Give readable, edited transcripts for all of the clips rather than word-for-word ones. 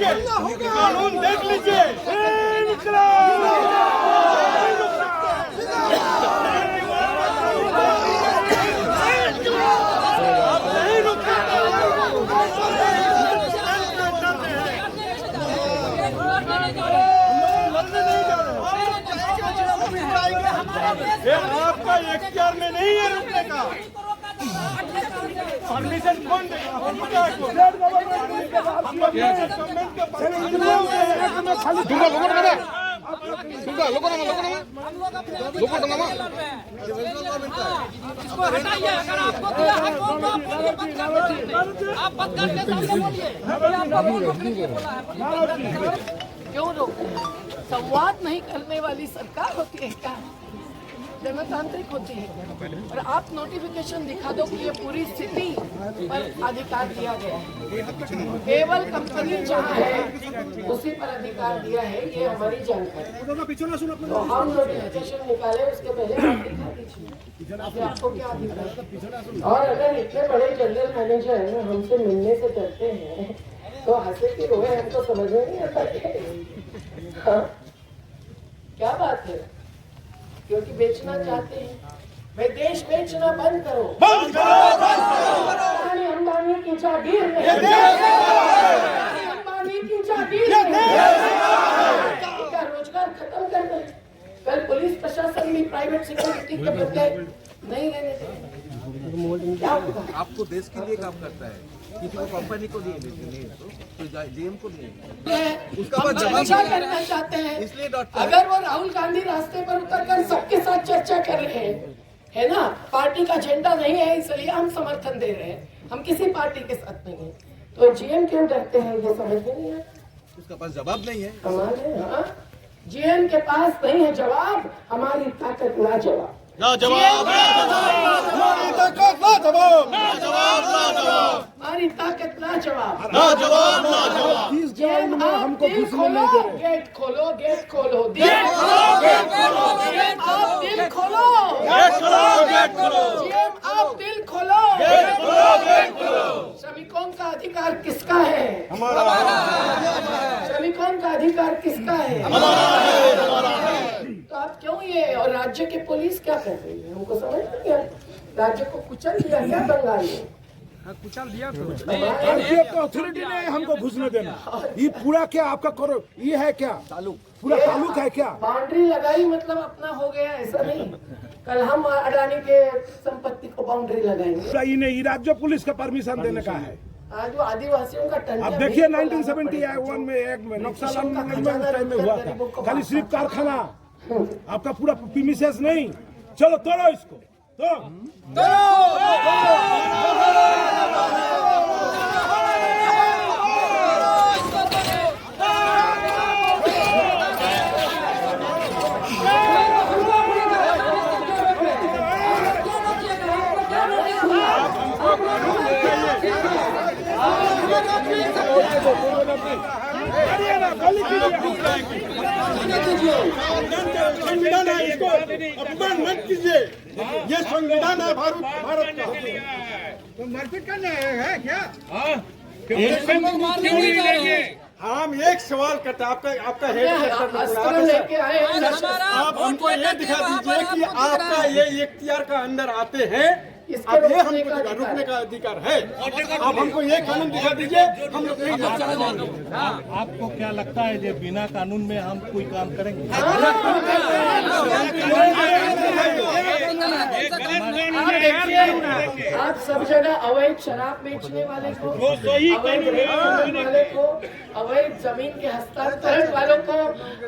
देखिए, कानून देख लीजिए। ये आपका इख्तियार में नहीं है रुकने का। परमिशन कौन देगा? इसको हटाइए। अगर आपको दिया हक हो तो आप बोलिए, बंद कर दीजिए। आप बंद करके सबसे बोलिए। क्यों रोकते हैं? संवाद नहीं करने वाली सरकार होती है क्या? जनतांत्रिक होती है। और आप नोटिफिकेशन दिखा दो कि ये पूरी स्थिति पर अधिकार दिया गया है। केवल कंपनी जहाँ है उसी पर अधिकार दिया है, ये हमारी जानकारी। तो हम नोटिफिकेशन निकाले उसके पहले आप दिखा दीजिए आपको क्या अधिकार। और अगर इतने बड़े जनरल मैनेजर हमसे मिलने से डरते हैं तो हंसे की रोए हमको समझ में नहीं आता। हाँ? क्या बात है? क्योंकि बेचना चाहते हैं। भाई देश बेचना बंद करो, बंद करो, बंद करो। अंबानी की जागीर नहीं, अंबानी की जागीर नहीं। का रोजगार खत्म कर दे। कल पुलिस प्रशासन भी प्राइवेट सिक्योरिटी के बदले नहीं रहने देगा। क्या होगा? आपको देश के लिए काम करता है, किसी को कंपनी को नहीं तो डीएम को नहीं उसका चर्चा करना चाहते हैं। इसलिए अगर वो राहुल गांधी रास्ते पर उतरकर सबके साथ चर्चा कर रहे हैं, है ना, पार्टी का झंडा नहीं है इसलिए हम समर्थन दे रहे हैं, हम किसी पार्टी के साथ नहीं है, तो जीएम क्यों डरते हैं ये समझ में नहीं है। उसका पास जवाब नहीं है। कमाल है। हाँ, जीएम के पास नहीं है जवाब, हमारी ताकत लाजवाब। लाजवाब, हमारी ताकत लाजवाब, हमारी ताकत लाजवाब, लाजवाब, लाजवाब। हमको खोलो, गेट खोलो, गेट खोलो, गेट खोलो, गेट खोलो, आप दिल खोलो, गेट खोलो, गेट खोलो, आप दिल खोलो, गेट खोलो, गेट खोलो। श्रमिकों का अधिकार किसका है? हमारा। श्रमिकों का अधिकार किसका है? हमारा है, हमारा है। तो आप क्यों ये, और राज्य की पुलिस क्या कर रही है हमको समझ नहीं आया। राज्य को कुचल दिया क्या बंगाल में? कुचल दिया अथॉरिटी ने हमको घुसने देना। ये पूरा क्या आपका करो, ये है क्या ताल्लुक, पूरा ताल्लुक है क्या? बाउंड्री लगाई मतलब अपना हो गया, ऐसा नहीं। कल हम अडानी के संपत्ति को बाउंड्री लगाएंगे। ये नहीं, राज्य पुलिस का परमिशन देने का है। आज वो आदिवासियों का टन। अब देखिए 1971 में एक में नक्सला में हुआ था, खाली सिर्फ कारखाना, आपका पूरा प्रीमिसेस नहीं। चलो तोड़ो इसको, तोड़ो। संविधान है, इसको अपमान मत कीजिए। ये संविधान है भारत का। तो मारपीट करना है क्या? हम एक सवाल करते हैं, आपका हेड लेके आए। आप हमको ये दिखा दीजिए कि आपका ये इख्तियार का अंदर आते हैं, अब ये हमको रुकने का अधिकार है। आप हमको ये कानून दिखा दीजिए, हम लोग नहीं जा सकते। आपको क्या लगता है जो बिना कानून में हम कोई काम करेंगे? आप सब जगह अवैध शराब बेचने वाले को, अवैध वाले को, अवैध जमीन के हस्तांतरण वालों को,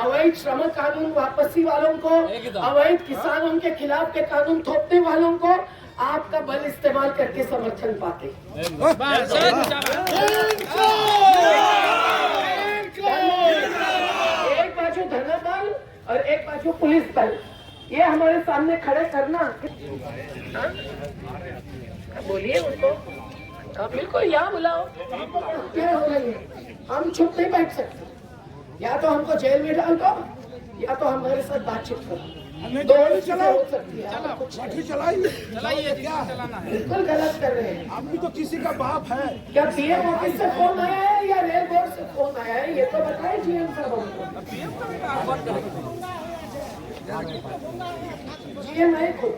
अवैध श्रम कानून वापसी वालों को, अवैध किसानों के खिलाफ के कानून थोपने वालों को आपका बल इस्तेमाल करके समर्थन पाते। एक बाजू धरना दल और एक बाजू पुलिस बल, ये हमारे सामने खड़े करना। बोलिए उनको, आप बिल्कुल यहाँ बुलाओ। क्या हो रही है? हम चुप नहीं बैठ सकते, या तो हमको जेल में डाल दो या तो हमारे साथ बातचीत करो। नहीं तो दोनों गोली चीजें चलाओ, हो सकती है। आप कुछ लाठी चलाइए। चलाइए जिसको चलाना है। बिल्कुल गलत कर रहे हैं। आप भी तो किसी का बाप है। क्या पीएम ऑफिस से फोन आया है या रेल बोर्ड से फोन आया है, ये तो बताए जीएम साहब हमको। जीएम है खुद।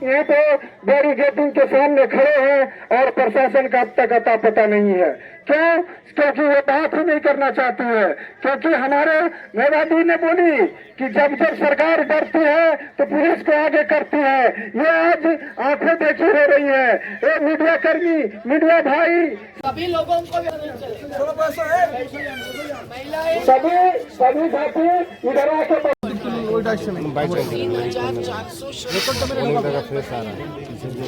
ये तो बैरिकेडिंग के सामने खड़े हैं और प्रशासन का अब तक अता पता नहीं है। क्यों? क्योंकि वो बात ही नहीं करना चाहती है। क्योंकि हमारे मेवादी ने बोली कि जब जब सरकार डरती है तो पुलिस को आगे करती है। ये आज आंखें देखी हो रही है। ये मीडिया कर्मी, मीडिया भाई, सभी लोगों को भी नहीं चलेगा। थोड़ा पैसा है महिलाएं सभी साथी इधर आके 3,400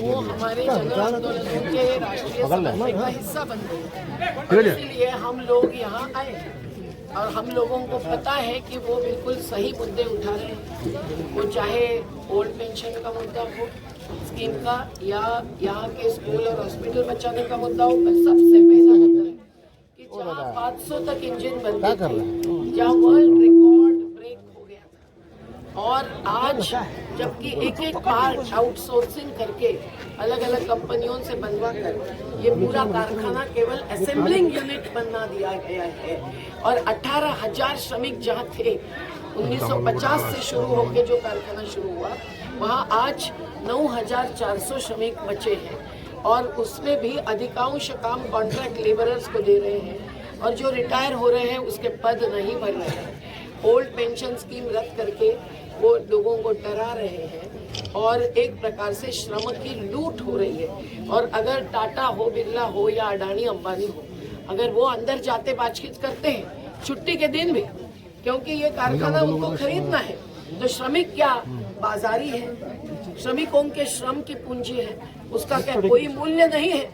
वो हमारे जन आंदोलन के राष्ट्रीय समन्वय का हिस्सा बन गए। इसलिए हम लोग यहाँ आए और हम लोगों को पता है कि वो बिल्कुल सही मुद्दे उठा रहे हैं। वो चाहे ओल्ड पेंशन का मुद्दा हो स्कीम का या यहाँ के स्कूल और हॉस्पिटल बचाने का मुद्दा हो। सबसे पहला मुद्दा है कि जहाँ 500 तक इंजन बनते थे, जहाँ वर्ल्ड रिकॉर्ड ब्रेक हो गया था, और आज जबकि एक एक पार्ट आउटसोर्सिंग करके अलग अलग कंपनियों से बनवा कर ये पूरा कारखाना केवल असेंबलिंग यूनिट बना दिया गया है। और 18,000 श्रमिक जहाँ थे 1950 से शुरू होकर जो कारखाना शुरू हुआ, वहाँ आज 9,400 श्रमिक बचे हैं और उसमें भी अधिकांश काम कॉन्ट्रैक्ट लेबरर्स को दे रहे हैं और जो रिटायर हो रहे हैं उसके पद नहीं भर रहे हैं। ओल्ड पेंशन स्कीम रद्द करके वो लोगों को डरा रहे हैं और एक प्रकार से श्रम की लूट हो रही है। और अगर टाटा हो, बिरला हो या अडानी अंबानी हो, अगर वो अंदर जाते बातचीत करते हैं छुट्टी के दिन भी, क्योंकि ये कारखाना उनको खरीदना है, तो श्रमिक क्या बाजारी है? श्रमिकों के श्रम की पूंजी है, उसका क्या कोई मूल्य नहीं है?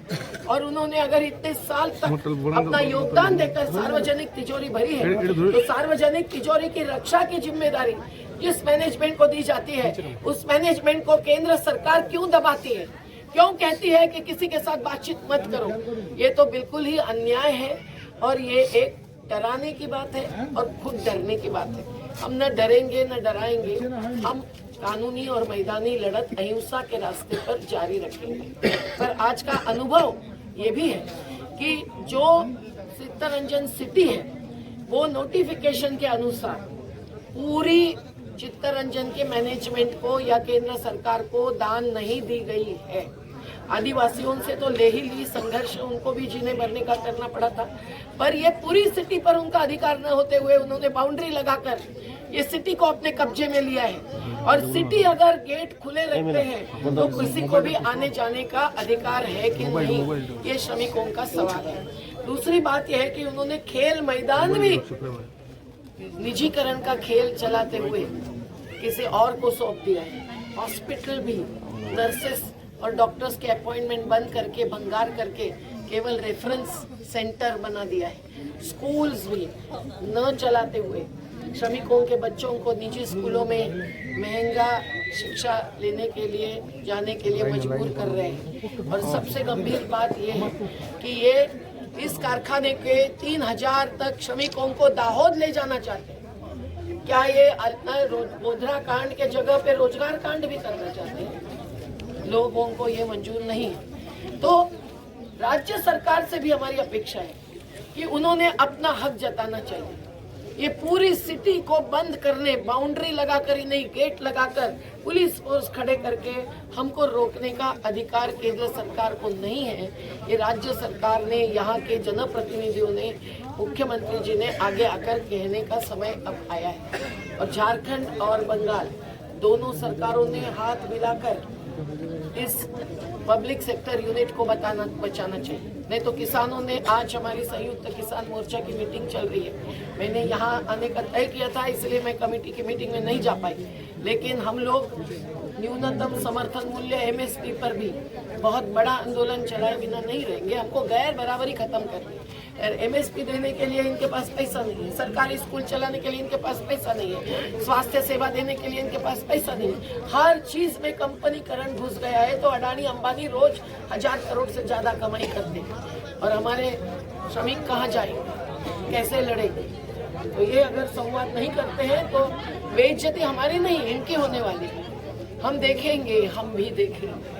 और उन्होंने अगर इतने साल तक अपना योगदान देकर सार्वजनिक तिजोरी भरी है, तो सार्वजनिक तिजोरी की रक्षा की जिम्मेदारी जिस मैनेजमेंट को दी जाती है, उस मैनेजमेंट को केंद्र सरकार क्यों दबाती है? क्यों कहती है कि किसी के साथ बातचीत मत करो? ये तो बिल्कुल ही अन्याय है और ये एक डराने की बात है और खुद डरने की बात है। हम न डरेंगे न डराएंगे, हम कानूनी और मैदानी लड़त अहिंसा के रास्ते पर जारी रखेंगे। पर आज का अनुभव ये भी है कि जो चित्तरंजन सिटी है वो नोटिफिकेशन के अनुसार पूरी चित्तरंजन के मैनेजमेंट को या केंद्र सरकार को दान नहीं दी गई है। आदिवासियों से तो ले ही ली, संघर्ष उनको भी जीने भरने का करना पड़ा था, पर ये पूरी सिटी पर उनका अधिकार न होते हुए उन्होंने बाउंड्री लगाकर ये सिटी को अपने कब्जे में लिया है। और सिटी अगर गेट खुले रखते हैं तो किसी को भी आने जाने का अधिकार है कि नहीं, ये श्रमिकों का सवाल है। दूसरी बात यह है कि उन्होंने खेल मैदान भी निजीकरण का खेल चलाते हुए किसी और को सौंप दिया है। हॉस्पिटल भी नर्सेस और डॉक्टर्स के अपॉइंटमेंट बंद करके, भंगार करके केवल रेफरेंस सेंटर बना दिया है। स्कूल्स भी न चलाते हुए श्रमिकों के बच्चों को निजी स्कूलों में महंगा शिक्षा लेने के लिए जाने के लिए मजबूर कर रहे हैं। और सबसे गंभीर बात यह है कि ये इस कारखाने के 3,000 तक श्रमिकों को दाहोद ले जाना चाहते हैं। क्या ये गोधरा कांड के जगह पे रोजगार कांड भी करना चाहते हैं? लोगों को ये मंजूर नहीं है। तो राज्य सरकार से भी हमारी अपेक्षा है कि उन्होंने अपना हक जताना चाहिए। ये पूरी सिटी को बंद करने, बाउंड्री लगाकर ही नहीं, गेट लगाकर पुलिस फोर्स खड़े करके हमको रोकने का अधिकार केंद्र सरकार को नहीं है। ये राज्य सरकार ने, यहाँ के जनप्रतिनिधियों ने, मुख्यमंत्री जी ने आगे आकर कहने का समय अब आया है। और झारखंड और बंगाल दोनों सरकारों ने हाथ मिलाकर इस पब्लिक सेक्टर यूनिट को बचाना चाहिए। नहीं तो किसानों ने, आज हमारी संयुक्त किसान मोर्चा की मीटिंग चल रही है, मैंने यहाँ आने का तय किया था, इसलिए मैं कमेटी की मीटिंग में नहीं जा पाई, लेकिन हम लोग न्यूनतम समर्थन मूल्य MSP पर भी बहुत बड़ा आंदोलन चलाए बिना नहीं रहेंगे। हमको गैर बराबरी खत्म करनी है। MSP देने के लिए इनके पास पैसा नहीं है, सरकारी स्कूल चलाने के लिए इनके पास पैसा नहीं है, स्वास्थ्य सेवा देने के लिए इनके पास पैसा नहीं है। हर चीज में कंपनीकरण घुस गया है। तो अडानी अंबानी रोज 1000 करोड़ से ज्यादा कमाई करते हैं और हमारे श्रमिक कहाँ जाएंगे, कैसे लड़ेंगे? तो ये अगर संवाद नहीं करते हैं तो बेइज्जती हमारी नहीं इनकी होने वाली है। हम देखेंगे, हम भी देखेंगे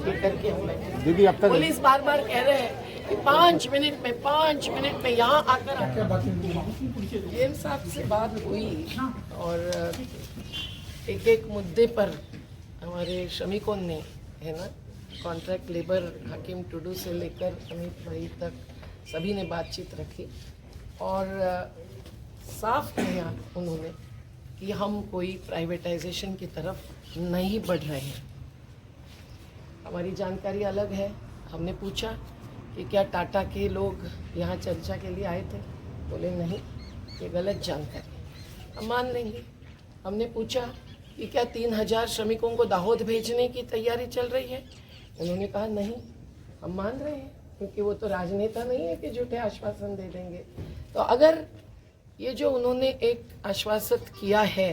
ये करके हम दीदी अब तक पुलिस बार बार कह रहे हैं कि 5 मिनट में यहाँ आकर जेएम साहब से बात हुई और एक मुद्दे पर हमारे श्रमिकों ने है ना कॉन्ट्रैक्ट लेबर हकीम टुडू से लेकर अमित भाई तक सभी ने बातचीत रखी और साफ किया उन्होंने कि हम कोई प्राइवेटाइजेशन की तरफ नहीं बढ़ रहे हैं। हमारी जानकारी अलग है। हमने पूछा कि क्या टाटा के लोग यहाँ चर्चा के लिए आए थे, बोले नहीं, ये गलत जानकारी है, हम मान लेंगे। हमने पूछा कि क्या 3000 श्रमिकों को दाहोद भेजने की तैयारी चल रही है, उन्होंने कहा नहीं, हम मान रहे हैं, क्योंकि वो तो राजनेता नहीं है कि झूठे आश्वासन दे देंगे। तो अगर ये जो उन्होंने एक आश्वासन किया है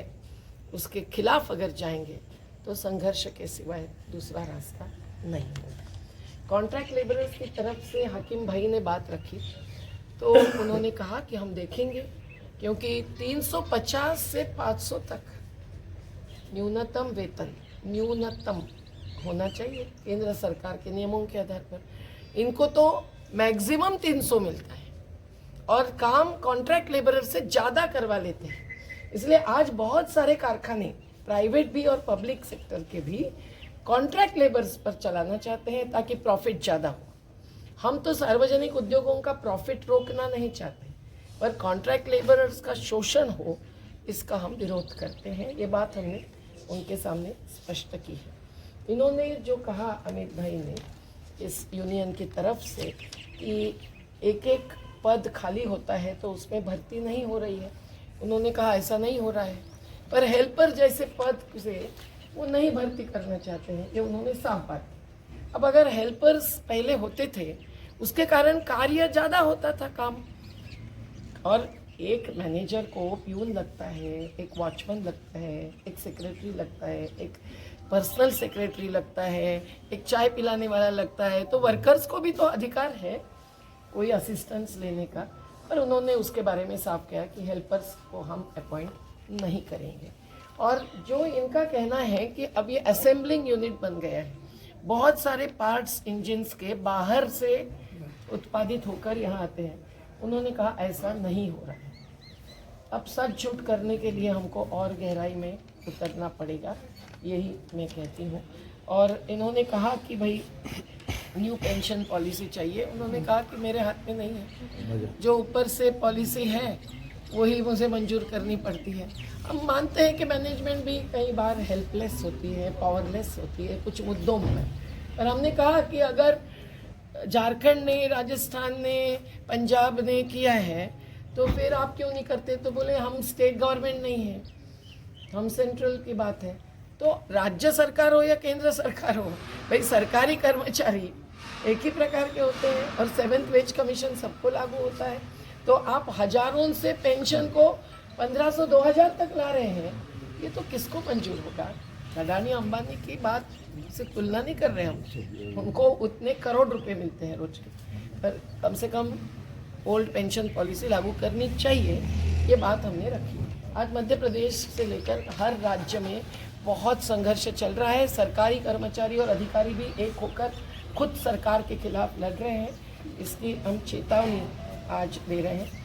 उसके खिलाफ अगर जाएंगे तो संघर्ष के सिवाय दूसरा रास्ता नहीं होगा। कॉन्ट्रैक्ट लेबरर्स की तरफ से हकीम भाई ने बात रखी तो उन्होंने कहा कि हम देखेंगे, क्योंकि 350 से 500 तक न्यूनतम वेतन न्यूनतम होना चाहिए केंद्र सरकार के नियमों के आधार पर। इनको तो मैक्सिमम 300 मिलता है और काम कॉन्ट्रैक्ट लेबरर से ज़्यादा करवा लेते हैं। इसलिए आज बहुत सारे कारखाने प्राइवेट भी और पब्लिक सेक्टर के भी कॉन्ट्रैक्ट लेबर्स पर चलाना चाहते हैं ताकि प्रॉफिट ज़्यादा हो। हम तो सार्वजनिक उद्योगों का प्रॉफिट रोकना नहीं चाहते, पर कॉन्ट्रैक्ट लेबरर्स का शोषण हो इसका हम विरोध करते हैं। ये बात हमने उनके सामने स्पष्ट की है। इन्होंने जो कहा अमित भाई ने इस यूनियन की तरफ से कि एक पद खाली होता है तो उसमें भर्ती नहीं हो रही है, उन्होंने कहा ऐसा नहीं हो रहा है, पर हेल्पर जैसे पद से वो नहीं भर्ती करना चाहते हैं, ये उन्होंने साफ बात की। अब अगर हेल्पर्स पहले होते थे उसके कारण कार्य ज़्यादा होता था काम, और एक मैनेजर को प्यून लगता है, एक वॉचमैन लगता है, एक सेक्रेटरी लगता है, एक पर्सनल सेक्रेटरी लगता है, एक चाय पिलाने वाला लगता है, तो वर्कर्स को भी तो अधिकार है कोई असिस्टेंस लेने का। पर उन्होंने उसके बारे में साफ किया कि हेल्पर्स को हम अपॉइंट नहीं करेंगे। और जो इनका कहना है कि अब ये असेंबलिंग यूनिट बन गया है, बहुत सारे पार्ट्स इंजन्स के बाहर से उत्पादित होकर यहाँ आते हैं, उन्होंने कहा ऐसा नहीं हो रहा है। अब सच झूठ करने के लिए हमको और गहराई में उतरना पड़ेगा, यही मैं कहती हूँ। और इन्होंने कहा कि भाई न्यू पेंशन पॉलिसी चाहिए, उन्होंने कहा कि मेरे हाथ में नहीं है, जो ऊपर से पॉलिसी है वही मुझे मंजूर करनी पड़ती है। हम मानते हैं कि मैनेजमेंट भी कई बार हेल्पलेस होती है, पावरलेस होती है कुछ मुद्दों में, पर हमने कहा कि अगर झारखंड ने, राजस्थान ने, पंजाब ने किया है तो फिर आप क्यों नहीं करते? तो बोले हम स्टेट गवर्नमेंट नहीं है, हम सेंट्रल की बात है। तो राज्य सरकार हो या केंद्र सरकार हो, भाई सरकारी कर्मचारी एक ही प्रकार के होते हैं और 7th वेज कमीशन सबको लागू होता है। तो आप हजारों से पेंशन को 1500 2000 तक ला रहे हैं, ये तो किसको मंजूर होगा? अडानी अंबानी की बात से तुलना नहीं कर रहे हम, उनको उतने करोड़ रुपए मिलते हैं रोज के, पर कम से कम ओल्ड पेंशन पॉलिसी लागू करनी चाहिए, ये बात हमने रखी। आज मध्य प्रदेश से लेकर हर राज्य में बहुत संघर्ष चल रहा है। सरकारी कर्मचारी और अधिकारी भी एक होकर खुद सरकार के खिलाफ लड़ रहे हैं, इसकी हम चेतावनी आज दे रहे हैं।